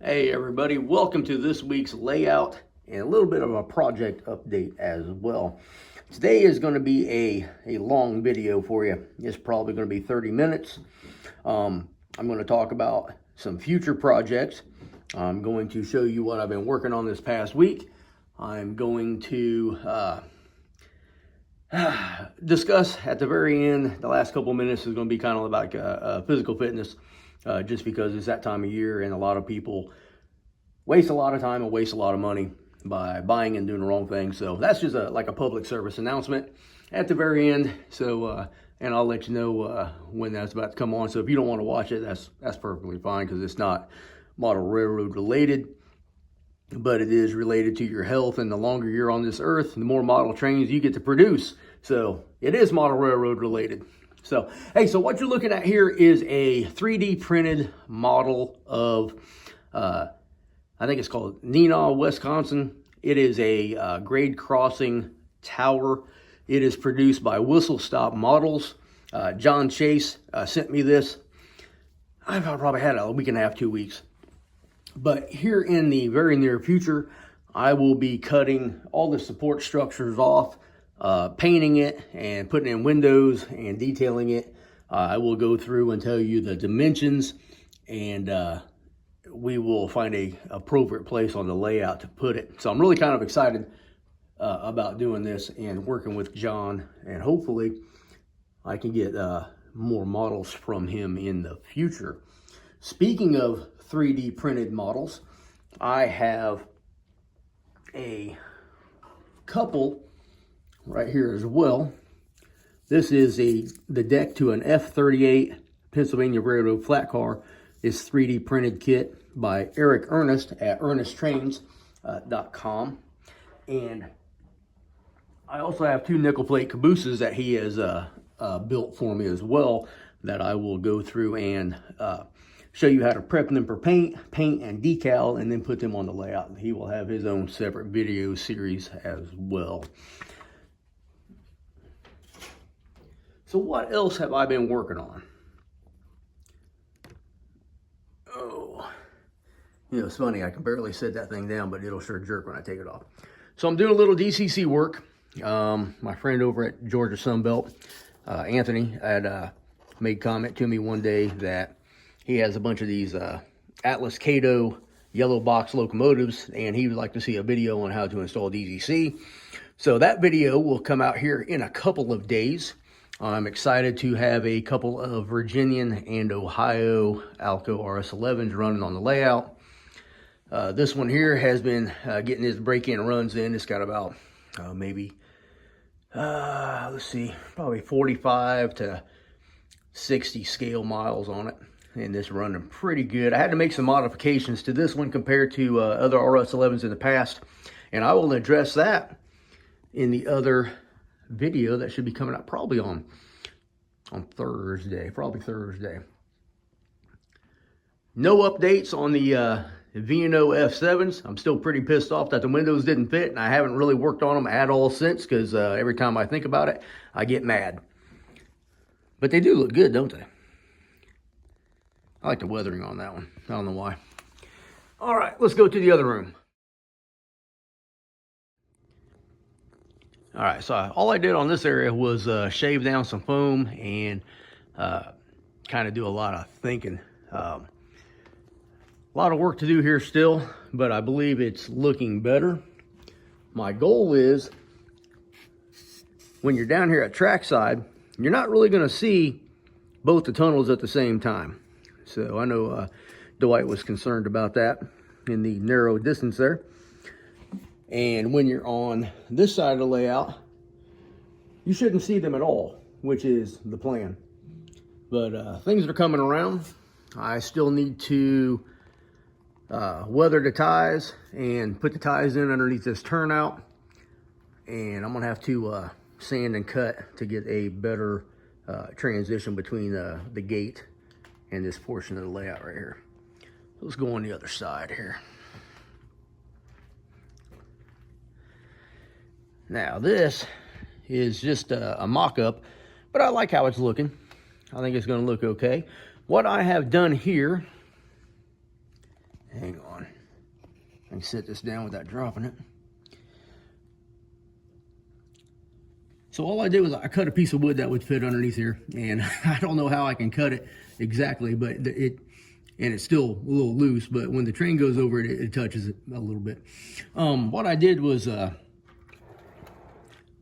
Hey everybody, welcome to this week's layout and a little bit of a project update as well. Today is going to be a long video for you. It's probably going to be 30 minutes. I'm going to talk about some future projects. I'm going to show you what I've been working on this past week. I'm going to discuss at the very end, the last couple minutes is going to be kind of about physical fitness, just because it's that time of year and a lot of people waste a lot of time and waste a lot of money by buying and doing the wrong thing. So that's just like a public service announcement at the very end. So, and I'll let you know when that's about to come on. So if you don't want to watch it, that's perfectly fine, because it's not model railroad related, but it is related to your health. And the longer you're on this earth, the more model trains you get to produce. So it is model railroad related. So, hey, so what you're looking at here is a 3D printed model of, I think it's called Neenah, Wisconsin. It is a grade crossing tower. It is produced by Whistle Stop Models. John Chase sent me this. I've probably had it a week and a half, 2 weeks. But here in the very near future, I will be cutting all the support structures off, painting it and putting in windows and detailing it. I will go through and tell you the dimensions, and we will find a appropriate place on the layout to put it. So I'm really kind of excited about doing this and working with John, and hopefully I can get more models from him in the future. Speaking of 3D printed models, I have a couple right here as well. This is the deck to an F-38 Pennsylvania Railroad flat car. This 3D printed kit by Eric Ernest at ernesttrains.com. And I also have two nickel plate cabooses that he has built for me as well, that I will go through and show you how to prep them for paint and decal, and then put them on the layout. He will have his own separate video series as well. So what else have I been working on? Oh, you know, it's funny, I can barely set that thing down, but it'll sure jerk when I take it off. So I'm doing a little DCC work. My friend over at Georgia Sunbelt, Anthony, had made comment to me one day that he has a bunch of these Atlas Cato yellow box locomotives, and he would like to see a video on how to install DCC. So that video will come out here in a couple of days. I'm excited to have a couple of Virginian and Ohio Alco RS11s running on the layout. This one here has been getting its break-in runs in. It's got about let's see, probably 45 to 60 scale miles on it, and this running pretty good. I had to make some modifications to this one compared to other RS11s in the past, and I will address that in the other video that should be coming out probably on Thursday, probably Thursday. No updates on the V&O F7s. I'm still pretty pissed off that the windows didn't fit, and I haven't really worked on them at all since, because every time I think about it, I get mad. But they do look good, don't they? I like the weathering on that one. I don't know why. All right, let's go to the other room. All right, so all I did on this area was shave down some foam and kind of do a lot of thinking. A lot of work to do here still, but I believe it's looking better. My goal is, when you're down here at trackside, you're not really going to see both the tunnels at the same time. So I know Dwight was concerned about that in the narrow distance there. And when you're on this side of the layout, you shouldn't see them at all, which is the plan. But things are coming around. I still need to weather the ties and put the ties in underneath this turnout. And I'm gonna have to sand and cut to get a better transition between the gate and this portion of the layout right here. Let's go on the other side here. Now this is just a mock-up, but I like how it's looking. I think it's going to look okay. What I have done here Hang on. I can set this down without dropping it. So all I did was I cut a piece of wood that would fit underneath here, and I don't know how I can cut it exactly, but it's still a little loose, but when the train goes over it, it touches it a little bit. What I did was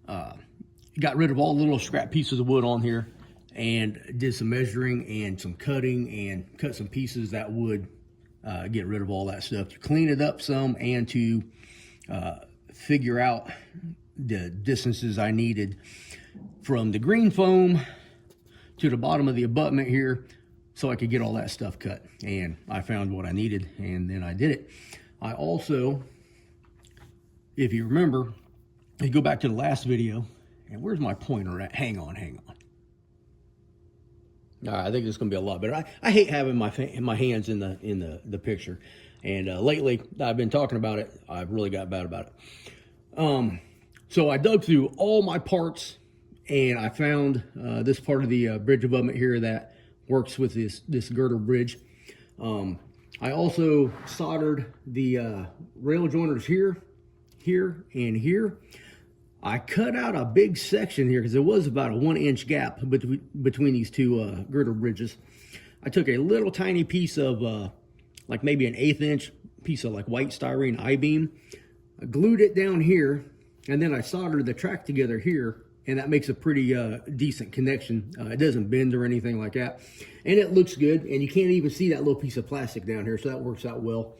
got rid of all the little scrap pieces of wood on here and did some measuring and some cutting and cut some pieces that would get rid of all that stuff, to clean it up some and to figure out the distances I needed from the green foam to the bottom of the abutment here, so I could get all that stuff cut. And I found what I needed, and then I did it. I also, if you remember, you go back to the last video, and where's my pointer at? Hang on. All right, I think this is gonna be a lot better. I hate having my hands in the picture, and lately I've been talking about it. I've really got bad about it. So I dug through all my parts, and I found this part of the bridge abutment here that works with this girder bridge. I also soldered the rail joiners here, and here. I cut out a big section here because there was about a 1-inch gap between these two girder bridges. I took a little tiny piece of like maybe an 1/8 inch piece of like white styrene I-beam. I glued it down here, and then I soldered the track together here, and that makes a pretty decent connection. It doesn't bend or anything like that, and it looks good, and you can't even see that little piece of plastic down here, so that works out well.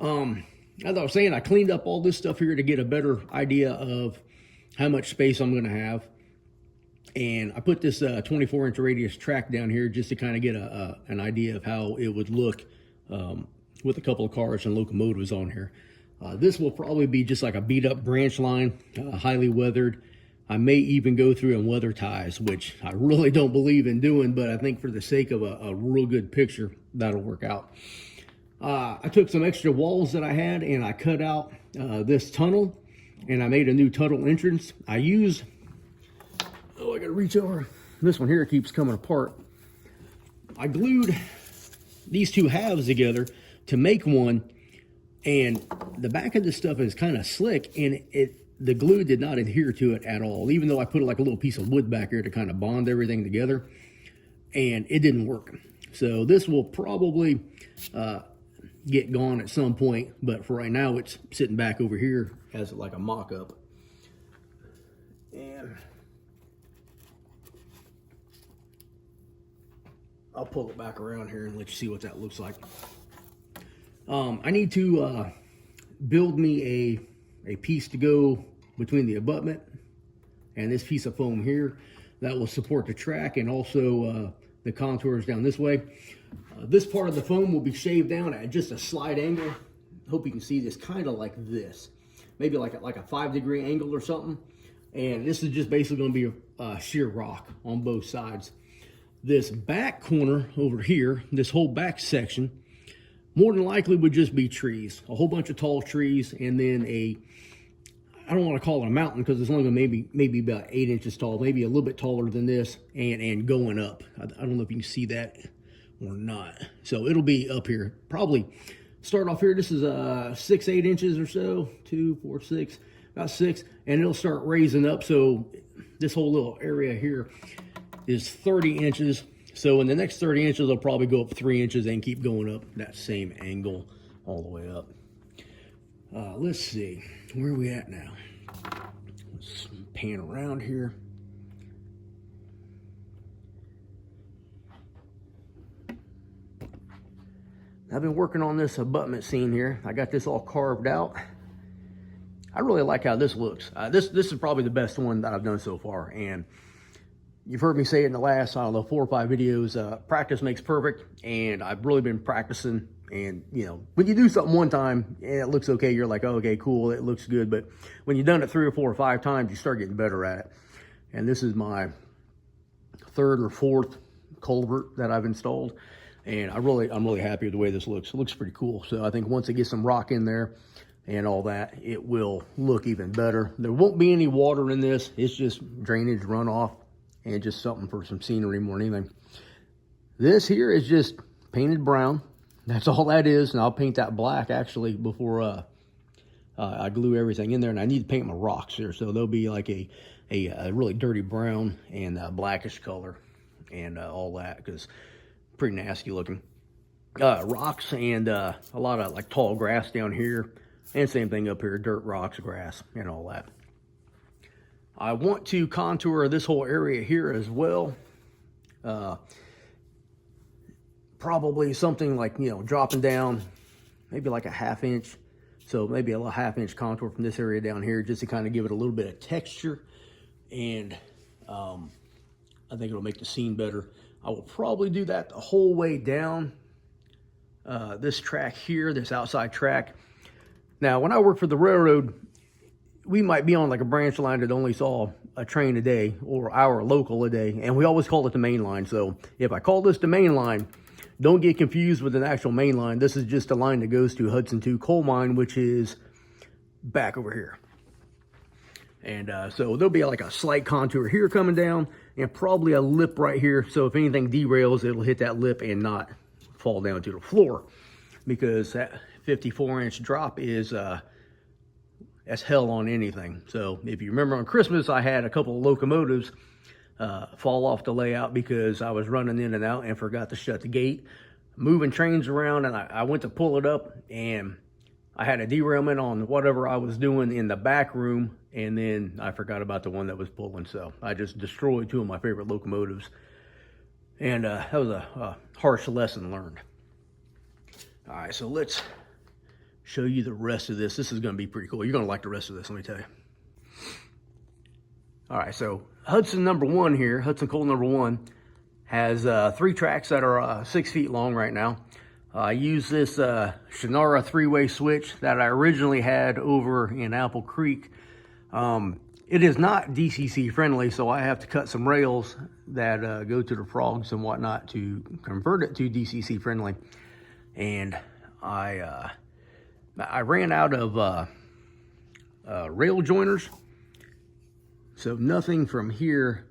As I was saying, I cleaned up all this stuff here to get a better idea of how much space I'm going to have, and I put this 24-inch radius track down here just to kind of get an idea of how it would look with a couple of cars and locomotives on here. This will probably be just like a beat up branch line, highly weathered. I may even go through and weather ties, which I really don't believe in doing, but I think for the sake of a real good picture, that'll work out. I took some extra walls that I had, and I cut out this tunnel, and I made a new tunnel entrance. I used, I gotta reach over. This one here keeps coming apart. I glued these two halves together to make one, and the back of this stuff is kind of slick, and the glue did not adhere to it at all, even though I put like a little piece of wood back here to kind of bond everything together, and it didn't work. So this will probably get gone at some point, but for right now it's sitting back over here as like a mock-up. And I'll pull it back around here and let you see what that looks like. I need to build me a piece to go between the abutment and this piece of foam here that will support the track, and also the contours down this way. This part of the foam will be shaved down at just a slight angle. Hope you can see this, kind of like this, maybe like a 5-degree angle or something. And this is just basically going to be sheer rock on both sides. This back corner over here, this whole back section, more than likely would just be trees, a whole bunch of tall trees, and then I don't want to call it a mountain because it's only going to maybe about 8 inches tall, maybe a little bit taller than this, and going up. I don't know if you can see that or not. So it'll be up here, probably start off here. This is 6-8 inches or so, 2, 4, 6, about 6, and it'll start raising up. So this whole little area here is 30 inches. So in the next 30 inches, I'll probably go up 3 inches and keep going up that same angle all the way up. Let's see, where are we at now? Let's pan around here. I've been working on this abutment seam here. I got this all carved out. I really like how this looks. This is probably the best one that I've done so far, and you've heard me say it in the last, I don't know, 4 or 5 videos, practice makes perfect, and I've really been practicing. And, you know, when you do something one time and it looks okay, you're like, oh, okay, cool, it looks good. But when you've done it 3 or 4 or 5 times, you start getting better at it. And this is my 3rd or 4th culvert that I've installed. And I'm really happy with the way this looks. It looks pretty cool. So I think once it gets some rock in there and all that, it will look even better. There won't be any water in this. It's just drainage runoff and just something for some scenery more than anything. This here is just painted brown. That's all that is, and I'll paint that black actually before I glue everything in there. And I need to paint my rocks here, so they'll be like a really dirty brown and blackish color and all that, because pretty nasty looking. Rocks and a lot of like tall grass down here, and same thing up here, dirt, rocks, grass, and all that. I want to contour this whole area here as well. Probably something like, you know, dropping down maybe like a 1/2 inch. So maybe a 1/2 inch contour from this area down here, just to kind of give it a little bit of texture. And I think it'll make the scene better. I will probably do that the whole way down this track here, this outside track. Now, when I work for the railroad, we might be on like a branch line that only saw a train a day or our local a day, and we always call it the main line. So if I call this the main line, don't get confused with an actual main line. This is just a line that goes to Hudson Coal Mine, which is back over here. And so there'll be like a slight contour here coming down, and probably a lip right here. So if anything derails, it'll hit that lip and not fall down to the floor, because that 54-inch drop is that's hell on anything. So if you remember on Christmas, I had a couple of locomotives fall off the layout because I was running in and out and forgot to shut the gate, moving trains around, and I went to pull it up, and I had a derailment on whatever I was doing in the back room, and then I forgot about the one that was pulling. So I just destroyed 2 of my favorite locomotives, and that was a harsh lesson learned. All right, so let's show you the rest of this. This is going to be pretty cool. You're going to like the rest of this, let me tell you. All right, so Hudson number 1 here, Hudson Coal number 1, has 3 tracks that are 6 feet long right now. I use this Shannara 3-way switch that I originally had over in Apple Creek. It is not DCC friendly, so I have to cut some rails that go to the frogs and whatnot to convert it to DCC friendly. And I ran out of rail joiners, so nothing from here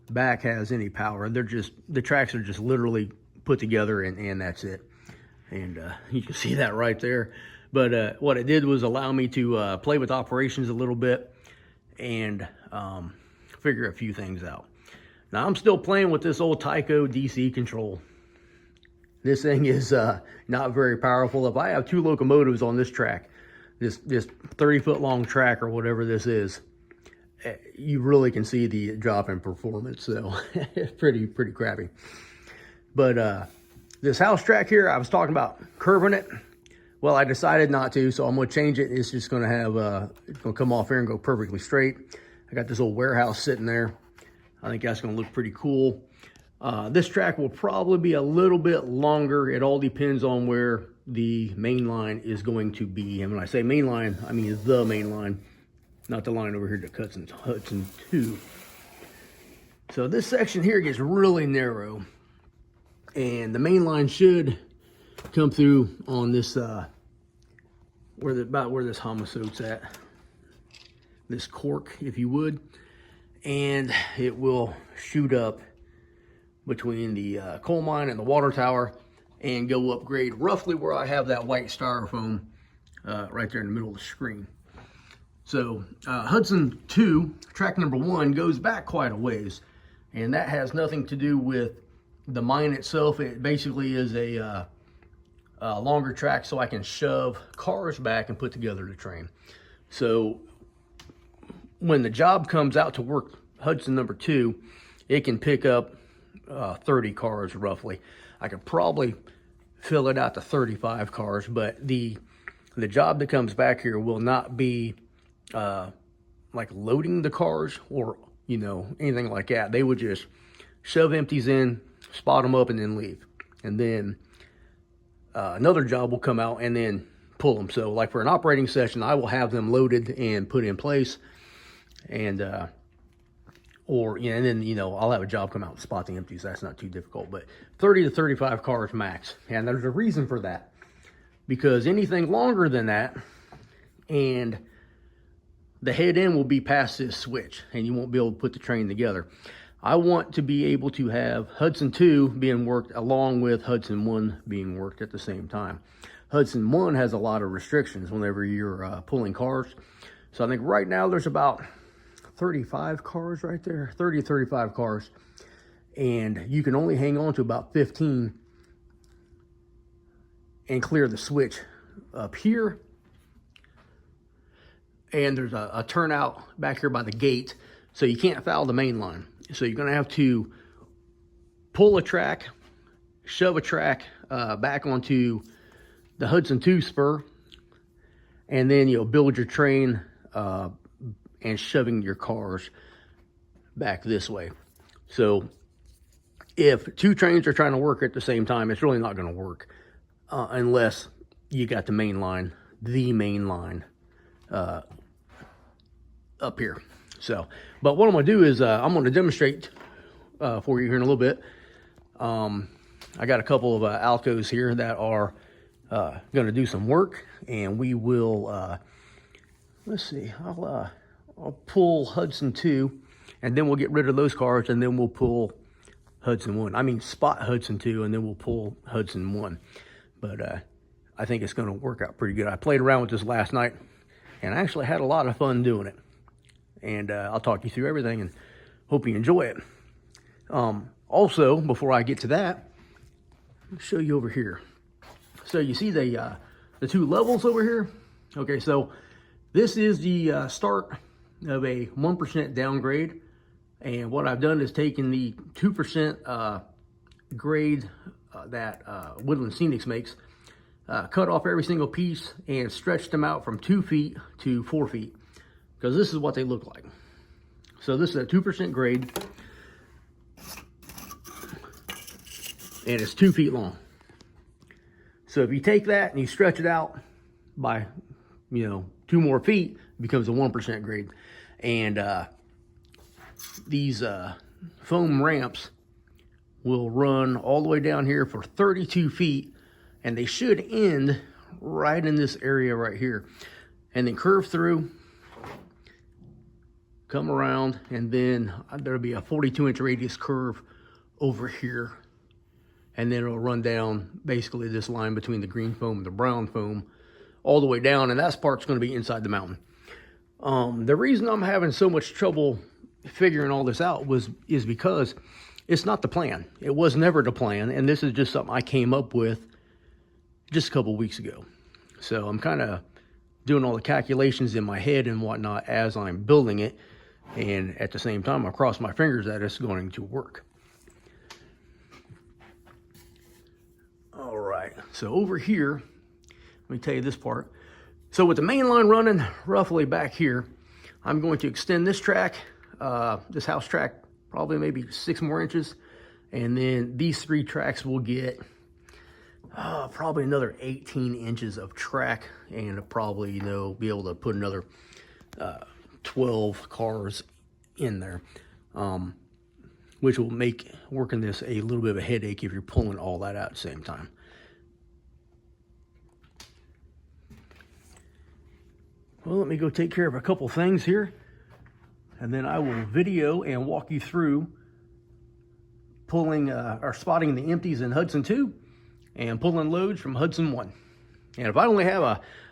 back has any power. The tracks are just literally put together, and that's it. And you can see that right there. But what it did was allow me to play with operations a little bit and figure a few things out. Now I'm still playing with this old Tyco DC control. This thing is not very powerful. If I have 2 locomotives on this track, this 30-foot long track or whatever this is, you really can see the drop in performance. So it's pretty crappy. But this house track here, I was talking about curving it. Well, I decided not to, so I'm going to change it. It's just going to have, it's going to come off here and go perfectly straight. I got this old warehouse sitting there. I think that's going to look pretty cool. This track will probably be a little bit longer. It all depends on where the main line is going to be. And when I say main line, I mean the main line, not the line over here that cuts into Hudson 2. So this section here gets really narrow, and the main line should come through on this about where this homosote's at, this cork, if you would, and it will shoot up between the coal mine and the water tower and go upgrade roughly where I have that white styrofoam right there in the middle of the screen. So Hudson 2, track number 1, goes back quite a ways, and that has nothing to do with the mine itself. It basically is a longer track so I can shove cars back and put together the train. So when the job comes out to work Hudson number 2, it can pick up 30 cars roughly. I could probably fill it out to 35 cars, but the job that comes back here will not be like loading the cars or, you know, anything like that. They would just shove empties in, spot them up, and then leave. And then another job will come out and then pull them. So like for an operating session, I will have them loaded and put in place, and or, you know, and then, you know, I'll have a job come out and spot the empties. That's not too difficult, but 30 to 35 cars max. And there's a reason for that, because anything longer than that, and the head end will be past this switch, and you won't be able to put the train together. I want to be able to have Hudson 2 being worked along with Hudson 1 being worked at the same time. Hudson 1 has a lot of restrictions whenever you're pulling cars. So I think right now there's about 35 cars right there, 30 to 35 cars. And you can only hang on to about 15 and clear the switch up here. And there's a turnout back here by the gate, so you can't foul the main line. So you're gonna have to pull a track, shove a track back onto the Hudson 2 spur, and then you'll build your train and shoving your cars back this way. So if two trains are trying to work at the same time, it's really not gonna work unless you got the main line up here. So, but what I'm gonna do is I'm gonna demonstrate for you here in a little bit. I got a couple of Alcos here that are gonna do some work, and we will let's see, I'll pull Hudson 2, and then we'll get rid of those cars, and then we'll pull Hudson 1. I mean spot Hudson 2, and then we'll pull Hudson 1. But I think it's gonna work out pretty good. I played around with this last night, and I actually had a lot of fun doing it. And I'll talk you through everything and hope you enjoy it. Also, before I get to that, I'll show you over here. So you see the two levels over here? Okay, so this is the start of a 1% downgrade. And what I've done is taken the 2% grade that Woodland Scenics makes, cut off every single piece and stretched them out from 2 feet to 4 feet. Because this is what they look like. So this is a 2% grade, and it's 2 feet long. So if you take that and you stretch it out by, 2 more feet, it becomes a 1% grade. And these foam ramps will run all the way down here for 32 feet, and they should end right in this area right here, and then curve through, come around, and then there'll be a 42-inch radius curve over here, and then it'll run down basically this line between the green foam and the brown foam all the way down, and that part's going to be inside the mountain. The reason I'm having so much trouble figuring all this out is because it's not the plan. It was never the plan, and this is just something I came up with just a couple weeks ago. So I'm kind of doing all the calculations in my head and whatnot as I'm building it. And at the same time, I cross my fingers that it's going to work. All right, so over here, let me tell you this part. So with the main line running roughly back here, I'm going to extend this track, this house track, probably maybe 6 more inches. And then these 3 tracks will get probably another 18 inches of track, and probably, be able to put another 12 cars in there, which will make working this a little bit of a headache if you're pulling all that out at the same time. Well, let me go take care of a couple things here, and then I will video and walk you through pulling or spotting the empties in Hudson 2 and pulling loads from Hudson 1. And if I only have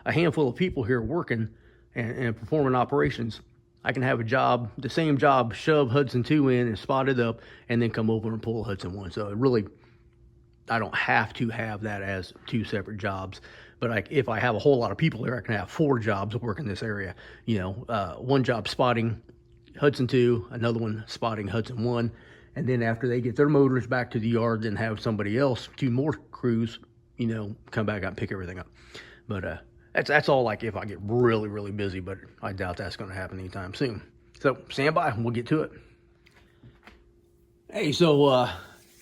a handful of people here working and performing operations, I can have the same job, shove Hudson 2 in and spot it up, and then come over and pull Hudson 1. So it really, I don't have to have that as 2 separate jobs. But if I have a whole lot of people here, I can have 4 jobs working this area. One job spotting Hudson 2, another one spotting Hudson 1. And then after they get their motors back to the yard, then have somebody else, 2 more crews, come back out and pick everything up. But that's all like if I get really, really busy, but I doubt that's going to happen anytime soon. So stand by and we'll get to it. Hey, so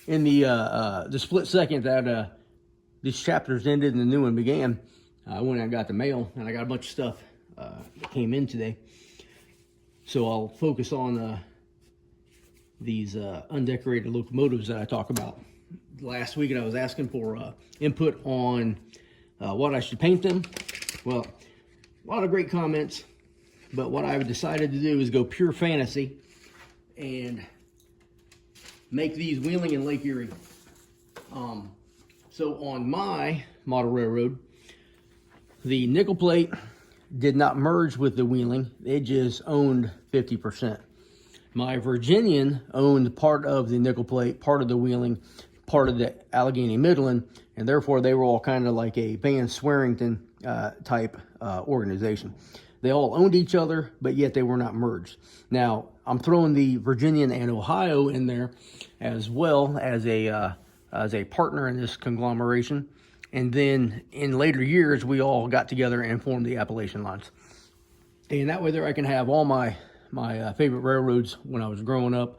in the split second that these chapters ended and the new one began, I went and got the mail, and I got a bunch of stuff that came in today. So I'll focus on these undecorated locomotives that I talk about. Last week I was asking for input on what I should paint them. Well, a lot of great comments, but what I've decided to do is go pure fantasy and make these Wheeling and Lake Erie. So on my model railroad, the nickel plate did not merge with the Wheeling. It just owned 50%. My Virginian owned part of the nickel plate, part of the Wheeling, part of the Allegheny Midland, and therefore they were all kind of like a Van Swearington type organization. They all owned each other, but yet they were not merged. Now, I'm throwing the Virginian and Ohio in there as well as a partner in this conglomeration. And then in later years, we all got together and formed the Appalachian lines. And that way there I can have all my favorite railroads when I was growing up,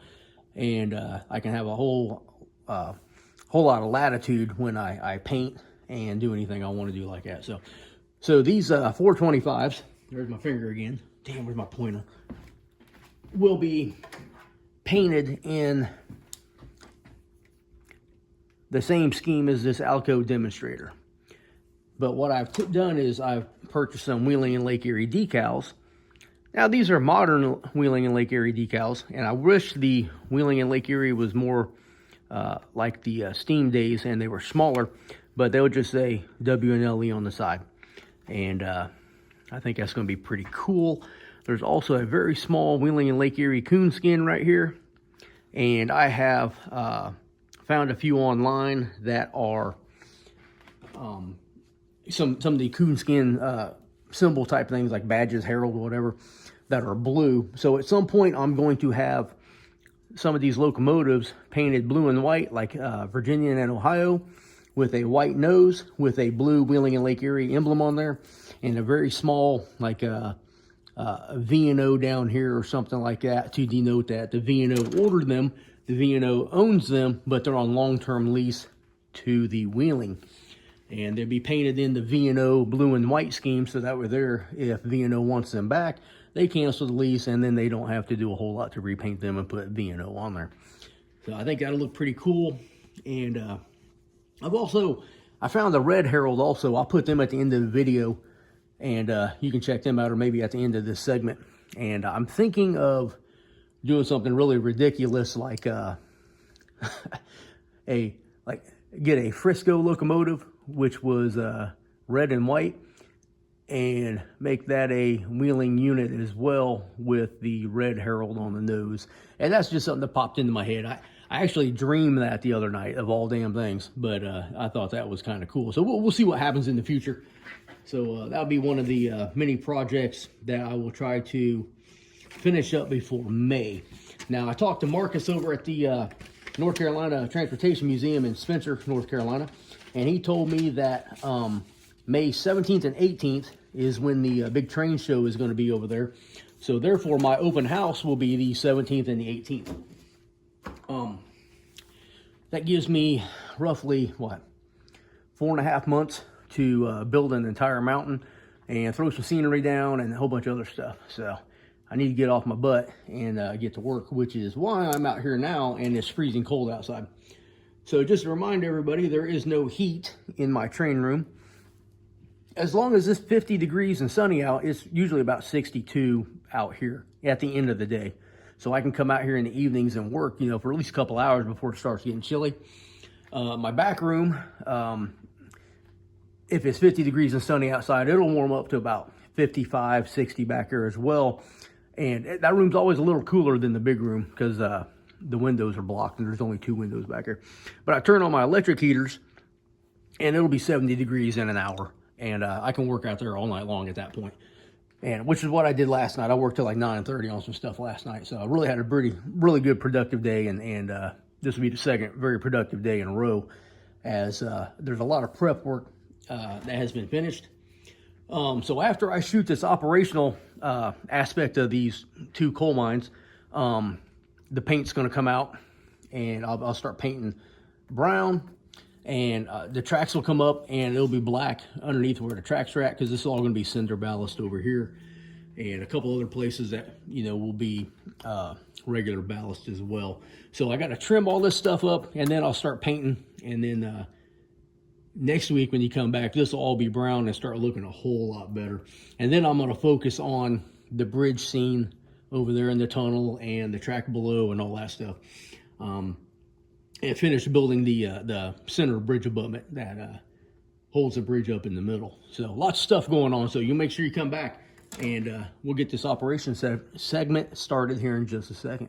and I can have a whole lot of latitude when I paint and do anything I want to do like that. So these 425s, there's my finger again. Damn, where's my pointer? Will be painted in the same scheme as this Alco demonstrator. But what I've done is I've purchased some Wheeling and Lake Erie decals. Now these are modern Wheeling and Lake Erie decals, and I wish the Wheeling and Lake Erie was more like the steam days and they were smaller, but they'll just say W&LE on the side. And I think that's going to be pretty cool. There's also a very small Wheeling and Lake Erie coonskin right here. And I have found a few online that are some of the coonskin symbol type things like badges, herald, whatever, that are blue. So at some point I'm going to have some of these locomotives painted blue and white like Virginia and Ohio, with a white nose with a blue Wheeling and Lake Erie emblem on there, and a very small like a V&O down here or something like that to denote that the V&O ordered them, the V&O owns them, but they're on long-term lease to the Wheeling. And they'll be painted in the V&O blue and white scheme, so that way there, if V&O wants them back, they cancel the lease, and then they don't have to do a whole lot to repaint them and put V&O on there. So I think that'll look pretty cool. And I found the Red Herald also. I'll put them at the end of the video, and you can check them out, or maybe at the end of this segment. And I'm thinking of doing something really ridiculous, like get a Frisco locomotive, which was red and white, and make that a Wheeling unit as well with the Red Herald on the nose. And that's just something that popped into my head. I actually dreamed that the other night, of all damn things, but I thought that was kind of cool. So we'll see what happens in the future. So that'll be one of the many projects that I will try to finish up before May. Now, I talked to Marcus over at the North Carolina Transportation Museum in Spencer, North Carolina, and he told me that May 17th and 18th is when the big train show is going to be over there. So therefore, my open house will be the 17th and the 18th. That gives me roughly, 4.5 months to build an entire mountain and throw some scenery down and a whole bunch of other stuff. So I need to get off my butt and get to work, which is why I'm out here now and it's freezing cold outside. So just to remind everybody, there is no heat in my train room. As long as it's 50 degrees and sunny out, it's usually about 62 out here at the end of the day. So I can come out here in the evenings and work, for at least a couple hours before it starts getting chilly. My back room, if it's 50 degrees and sunny outside, it'll warm up to about 55, 60 back here as well. And that room's always a little cooler than the big room because the windows are blocked and there's only 2 windows back here. But I turn on my electric heaters and it'll be 70 degrees in an hour. And I can work out there all night long at that point. And which is what I did last night. I worked till like 9:30 on some stuff last night. So I really had a really good productive day. And this will be the second very productive day in a row, as there's a lot of prep work that has been finished. So after I shoot this operational aspect of these 2 coal mines, the paint's going to come out, and I'll start painting brown, and the tracks will come up, and it'll be black underneath where the tracks are at, because this is all going to be cinder ballast over here, and a couple other places that will be regular ballast as well. So I got to trim all this stuff up, and then I'll start painting, and then next week when you come back, this will all be brown and start looking a whole lot better. And then I'm going to focus on the bridge scene over there in the tunnel and the track below and all that stuff. and finish building the center bridge abutment that holds the bridge up in the middle. So lots of stuff going on. So you make sure you come back, and we'll get this operation segment started here in just a second.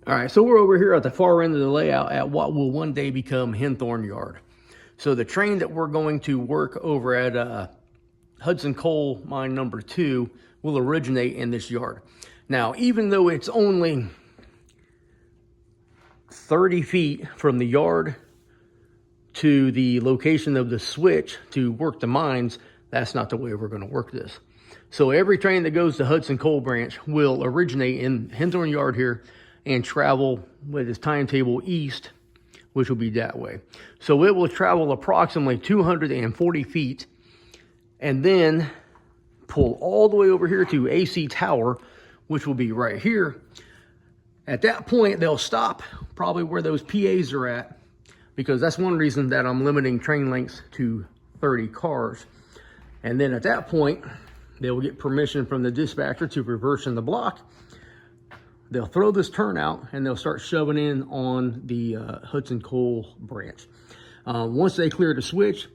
All right, so we're over here at the far end of the layout at what will one day become Henthorn Yard. So the train that we're going to work over at Hudson Coal Mine number 2 will originate in this yard. Now, even though it's only 30 feet from the yard to the location of the switch to work the mines, that's not the way we're going to work this. So every train that goes to Hudson Coal Branch will originate in Henthorn Yard here and travel with its timetable east, which will be that way. So it will travel approximately 240 feet and then pull all the way over here to AC Tower, which will be right here. At that point, they'll stop probably where those PAs are at, because that's one reason that I'm limiting train lengths to 30 cars. And then at that point, they will get permission from the dispatcher to reverse in the block. They'll throw this turnout and they'll start shoving in on the Hudson Coal Branch. Once they clear the switch,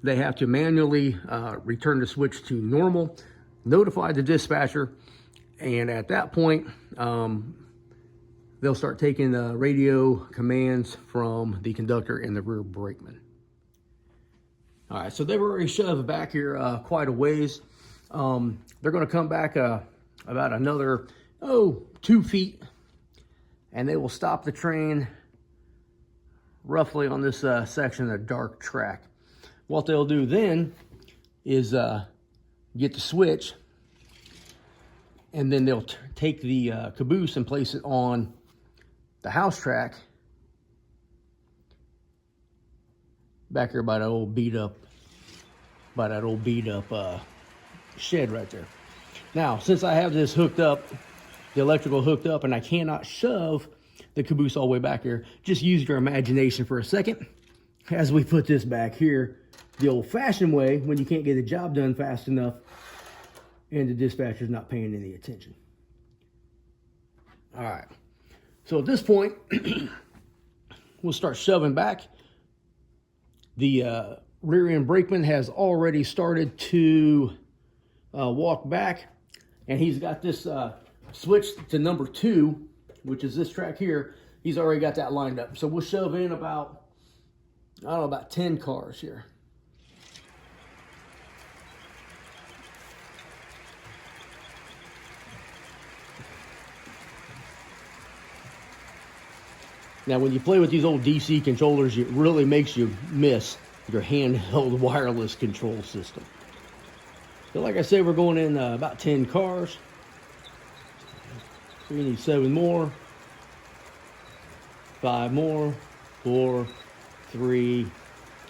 they have to manually return the switch to normal, notify the dispatcher, and at that point, they'll start taking the radio commands from the conductor and the rear brakeman. All right, so they've already shoved back here quite a ways. They're going to come back about another 2 feet, and they will stop the train roughly on this section of dark track. What they'll do then is get the switch, and then they'll take the caboose and place it on the house track back here by that old beat up shed right there. Now, since I have this hooked up, the electrical hooked up, and I cannot shove the caboose all the way back here, just use your imagination for a second as we put this back here the old-fashioned way, when you can't get the job done fast enough and the dispatcher's not paying any attention. All right, so at this point, we'll start shoving back. The rear end brakeman has already started to walk back, and he's got this switched to number 2, which is this track here. He's already got that lined up. So we'll shove in about, I don't know, about 10 cars here. Now, when you play with these old DC controllers, it really makes you miss your handheld wireless control system. So like I said, we're going in about 10 cars. We need 7 more, 5 more, 4, 3,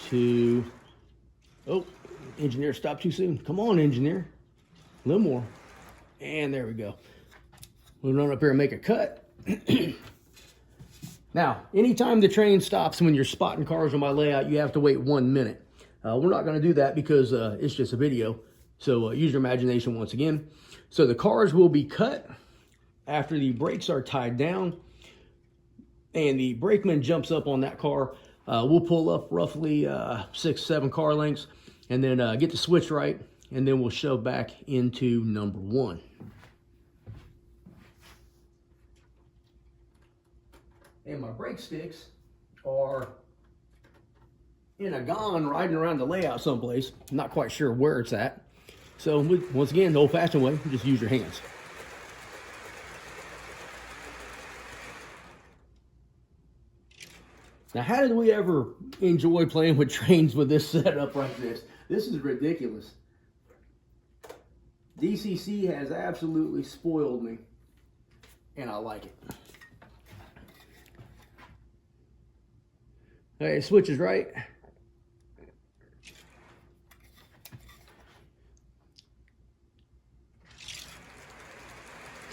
2. Oh, engineer, stop too soon. Come on, engineer. A little more. And there we go. We'll run up here and make a cut. Now, anytime the train stops when you're spotting cars on my layout, you have to wait 1 minute. We're not going to do that because it's just a video. So use your imagination once again. So the cars will be cut after the brakes are tied down, and the brakeman jumps up on that car. We'll pull up roughly 6, 7 car lengths, and then get the switch right, and then we'll shove back into number 1. And my brake sticks are in a gon riding around the layout someplace. I'm not quite sure where it's at. So once again, the old-fashioned way, just use your hands. Now, how did we ever enjoy playing with trains with this setup like this? This is ridiculous. DCC has absolutely spoiled me, and I like it. Okay, switch is right.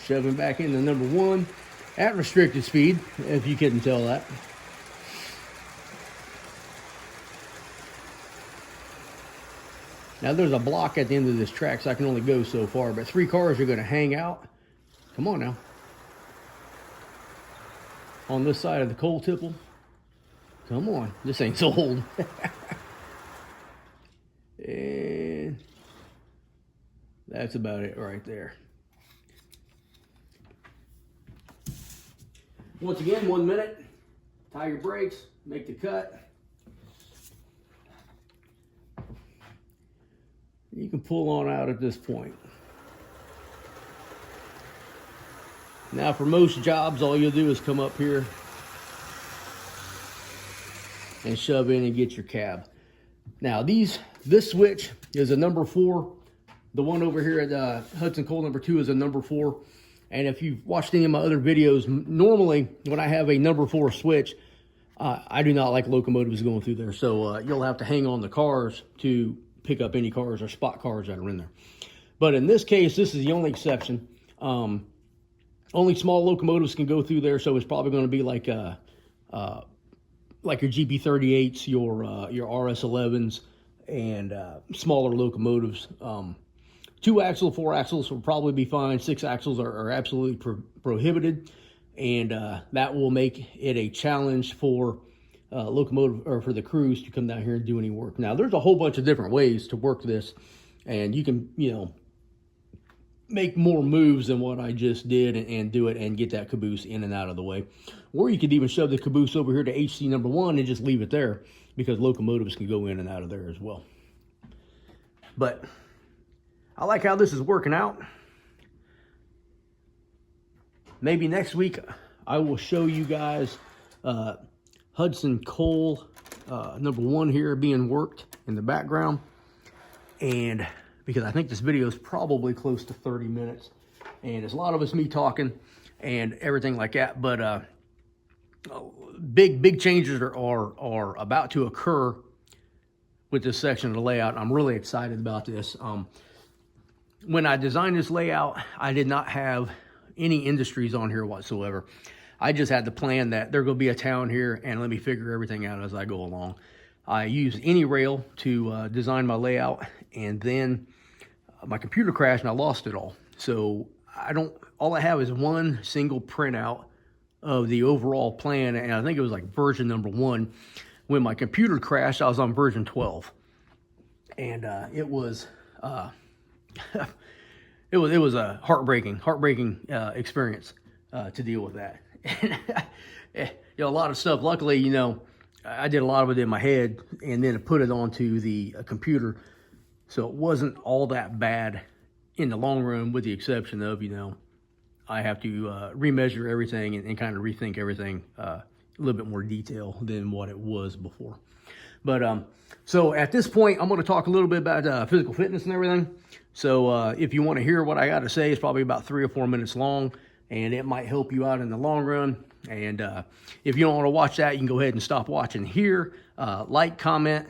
Shoving back into number 1 at restricted speed, if you couldn't tell that. Now there's a block at the end of this track, so I can only go so far, but 3 cars are gonna hang out. Come on now. On this side of the coal tipple. Come on, this ain't sold. And that's about it right there. Once again, 1 minute. Tie your brakes, make the cut. You can pull on out at this point. Now for most jobs, all you'll do is come up here and shove in and get your cab. Now this switch is a number 4. The one over here at Hudson Coal number 2 is a number 4. And if you've watched any of my other videos, normally when I have a number 4 switch, I do not like locomotives going through there. So you'll have to hang on the cars to pick up any cars or spot cars that are in there. But in this case, this is the only exception. Only small locomotives can go through there, so it's probably going to be like your GB38s, your RS11s, and smaller locomotives. 2 axle, 4 axles will probably be fine. 6 axles are absolutely prohibited, and that will make it a challenge for locomotive or for the crews to come down here and do any work. Now, there's a whole bunch of different ways to work this, and you can, make more moves than what I just did and do it and get that caboose in and out of the way. Or you could even shove the caboose over here to HC number 1 and just leave it there, because locomotives can go in and out of there as well. But I like how this is working out. Maybe next week I will show you guys Hudson Coal number 1 here being worked in the background. And because I think this video is probably close to 30 minutes. And it's a lot of us me talking and everything like that. But big changes are about to occur with this section of the layout. I'm really excited about this. When I designed this layout, I did not have any industries on here whatsoever. I just had the plan that there's going to be a town here, and let me figure everything out as I go along. I used any rail to design my layout, and then my computer crashed and I lost it all. So all I have is one single printout of the overall plan, and I think it was like version number 1. When my computer crashed, I was on version 12, and it was it was a heartbreaking experience to deal with that. A lot of stuff. Luckily, I did a lot of it in my head, and then I put it onto the computer, so it wasn't all that bad in the long run, with the exception of I have to remeasure everything and kind of rethink everything a little bit more detail than what it was before. But so at this point, I'm going to talk a little bit about physical fitness and everything. So if you want to hear what I got to say, it's probably about 3 or 4 minutes long, and it might help you out in the long run. And if you don't want to watch that, you can go ahead and stop watching here. Like, comment,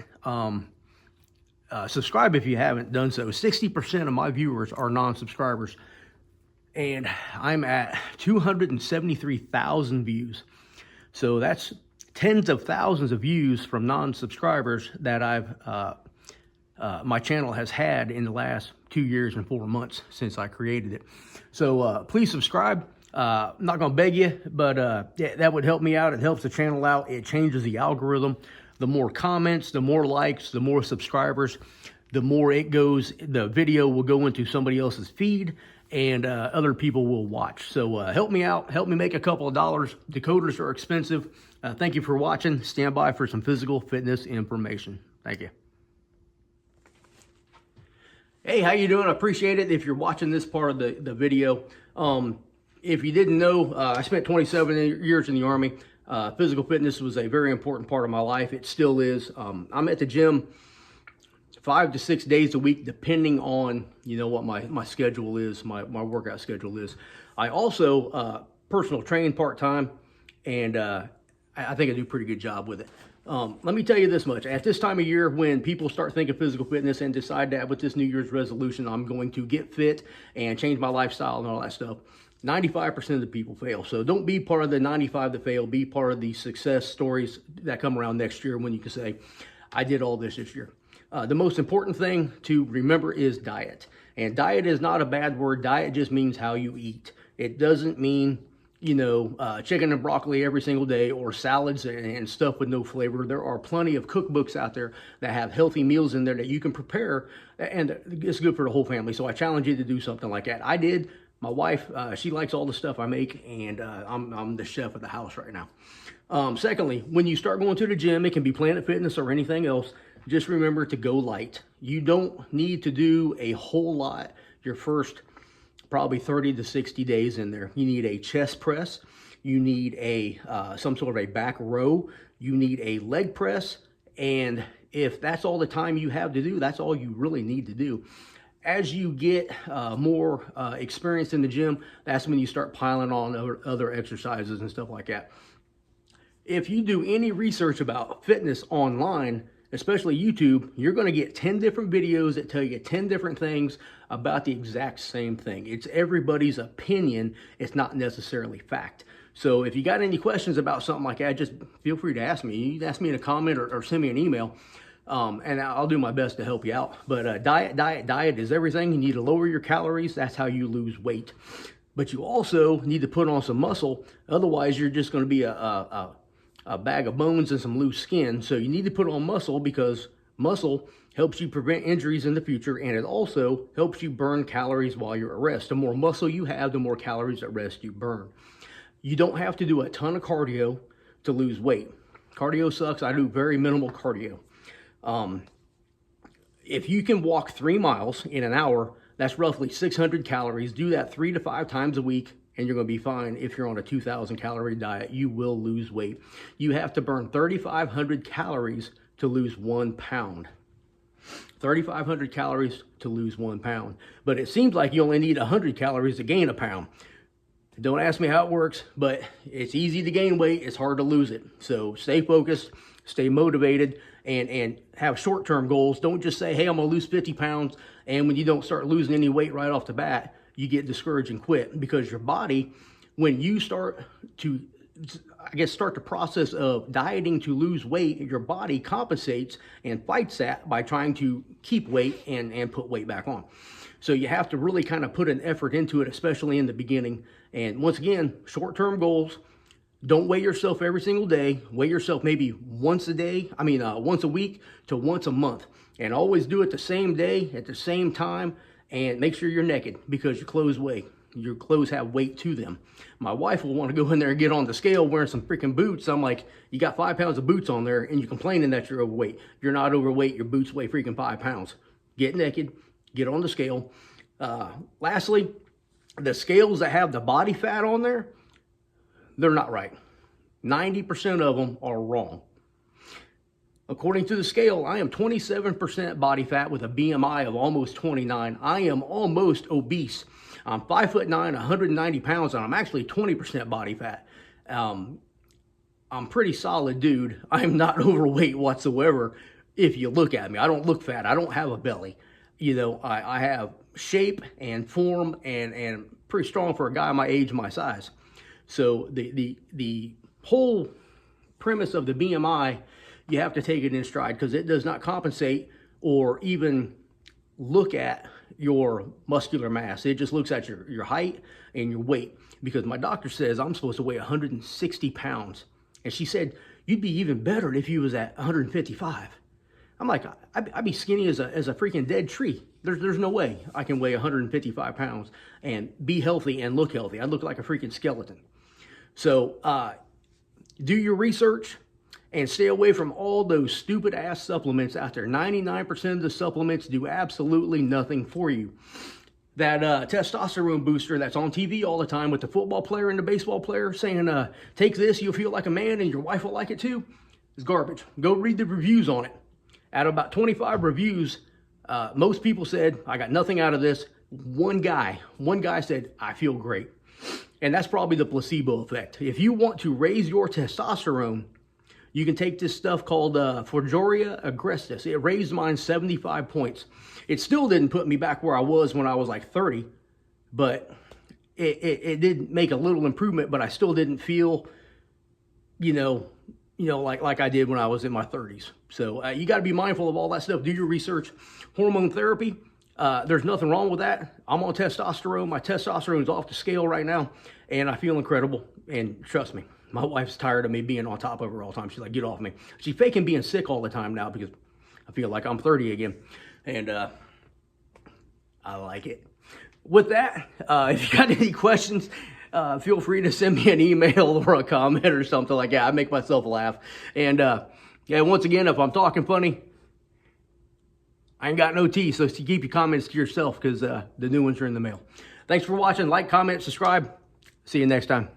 subscribe if you haven't done so. 60% of my viewers are non-subscribers, and I'm at 273,000 views. So that's tens of thousands of views from non-subscribers that my channel has had in the last 2 years and 4 months since I created it. So please subscribe. I'm not going to beg you, but that would help me out. It helps the channel out. It changes the algorithm. The more comments, the more likes, the more subscribers, the more it goes, the video will go into somebody else's feed, and other people will watch. So help me out. Help me make a couple of dollars. Decoders are expensive. Thank you for watching. Stand by for some physical fitness information. Thank you. Hey, how you doing? I appreciate it if you're watching this part of the video. If you didn't know, I spent 27 years in the Army. Physical fitness was a very important part of my life. It still is. I'm at the gym 5 to 6 days a week, depending on, what my schedule is, my workout schedule is. I also personal train part-time, and I think I do a pretty good job with it. Let me tell you this much. At this time of year, when people start thinking physical fitness and decide that with this New Year's resolution, I'm going to get fit and change my lifestyle and all that stuff, 95% of the people fail. So don't be part of the 95 that fail. Be part of the success stories that come around next year when you can say, I did all this year. The most important thing to remember is diet. And diet is not a bad word. Diet just means how you eat. It doesn't mean, chicken and broccoli every single day, or salads and stuff with no flavor. There are plenty of cookbooks out there that have healthy meals in there that you can prepare, and it's good for the whole family. So I challenge you to do something like that. I did. My wife, she likes all the stuff I make, and I'm the chef of the house right now. Secondly, when you start going to the gym, it can be Planet Fitness or anything else, just remember to go light. You don't need to do a whole lot your first probably 30 to 60 days in there. You need a chest press. You need some sort of a back row. You need a leg press. And if that's all the time you have to do, that's all you really need to do. As you get more experience in the gym, that's when you start piling on other exercises and stuff like that. If you do any research about fitness online, especially YouTube, you're going to get 10 different videos that tell you 10 different things about the exact same thing. It's everybody's opinion. It's not necessarily fact. So if you got any questions about something like that, just feel free to ask me. You can ask me in a comment or send me an email, and I'll do my best to help you out. But diet is everything. You need to lower your calories. That's how you lose weight. But you also need to put on some muscle. Otherwise, you're just going to be a bag of bones and some loose skin. So you need to put on muscle, because muscle helps you prevent injuries in the future, and it also helps you burn calories while you're at rest. The more muscle you have, the more calories at rest you burn. You don't have to do a ton of cardio to lose weight. Cardio sucks. I do very minimal cardio. If you can walk 3 miles in an hour, that's roughly 600 calories. Do that 3 to 5 times a week, and you're going to be fine. If you're on a 2,000 calorie diet, you will lose weight. You have to burn 3,500 calories to lose 1 pound. 3,500 calories to lose 1 pound. But it seems like you only need 100 calories to gain a pound. Don't ask me how it works, but it's easy to gain weight. It's hard to lose it. So stay focused, stay motivated, and have short-term goals. Don't just say, hey, I'm going to lose 50 pounds. And when you don't start losing any weight right off the bat, you get discouraged and quit, because your body, when you start the process of dieting to lose weight, your body compensates and fights that by trying to keep weight and put weight back on. So you have to really kind of put an effort into it, especially in the beginning. And once again, short-term goals. Don't weigh yourself every single day. Weigh yourself maybe once a week to once a month. And always do it the same day at the same time. And make sure you're naked, because your clothes have weight to them. My wife will want to go in there and get on the scale wearing some freaking boots. I'm like, you got 5 pounds of boots on there and you're complaining that you're overweight. You're not overweight. Your boots weigh freaking 5 pounds. Get naked, get on the scale. Lastly, the scales that have the body fat on there, they're not right. 90% of them are wrong. According to the scale, I am 27% body fat with a BMI of almost 29. I am almost obese. I'm 5'9", 190 pounds, and I'm actually 20% body fat. I'm pretty solid dude. I'm not overweight whatsoever. If you look at me, I don't look fat. I don't have a belly. I have shape and form, and pretty strong for a guy my age, my size. So the whole premise of the BMI, you have to take it in stride, because it does not compensate or even look at your muscular mass. It just looks at your height and your weight, because my doctor says I'm supposed to weigh 160 pounds. And she said, you'd be even better if you was at 155. I'm like, I'd be skinny as a freaking dead tree. There's no way I can weigh 155 pounds and be healthy and look healthy. I look like a freaking skeleton. So do your research and stay away from all those stupid ass supplements out there. 99% of the supplements do absolutely nothing for you. That testosterone booster that's on TV all the time with the football player and the baseball player saying, take this, you'll feel like a man and your wife will like it too, is garbage. Go read the reviews on it. Out of about 25 reviews, most people said, I got nothing out of this. One guy said, I feel great. And that's probably the placebo effect. If you want to raise your testosterone, you can take this stuff called Forgeria Agrestis. It raised mine 75 points. It still didn't put me back where I was when I was like 30, but it did make a little improvement, but I still didn't feel, you know, like I did when I was in my 30s. So you got to be mindful of all that stuff. Do your research. Hormone therapy, there's nothing wrong with that. I'm on testosterone. My testosterone's off the scale right now, and I feel incredible. And trust me, my wife's tired of me being on top of her all the time. She's like, get off me. She's faking being sick all the time now because I feel like I'm 30 again. And I like it. With that, if you got any questions, feel free to send me an email or a comment or something like that. I make myself laugh. And yeah, once again, if I'm talking funny, I ain't got no tea, so keep your comments to yourself because the new ones are in the mail. Thanks for watching. Like, comment, subscribe. See you next time.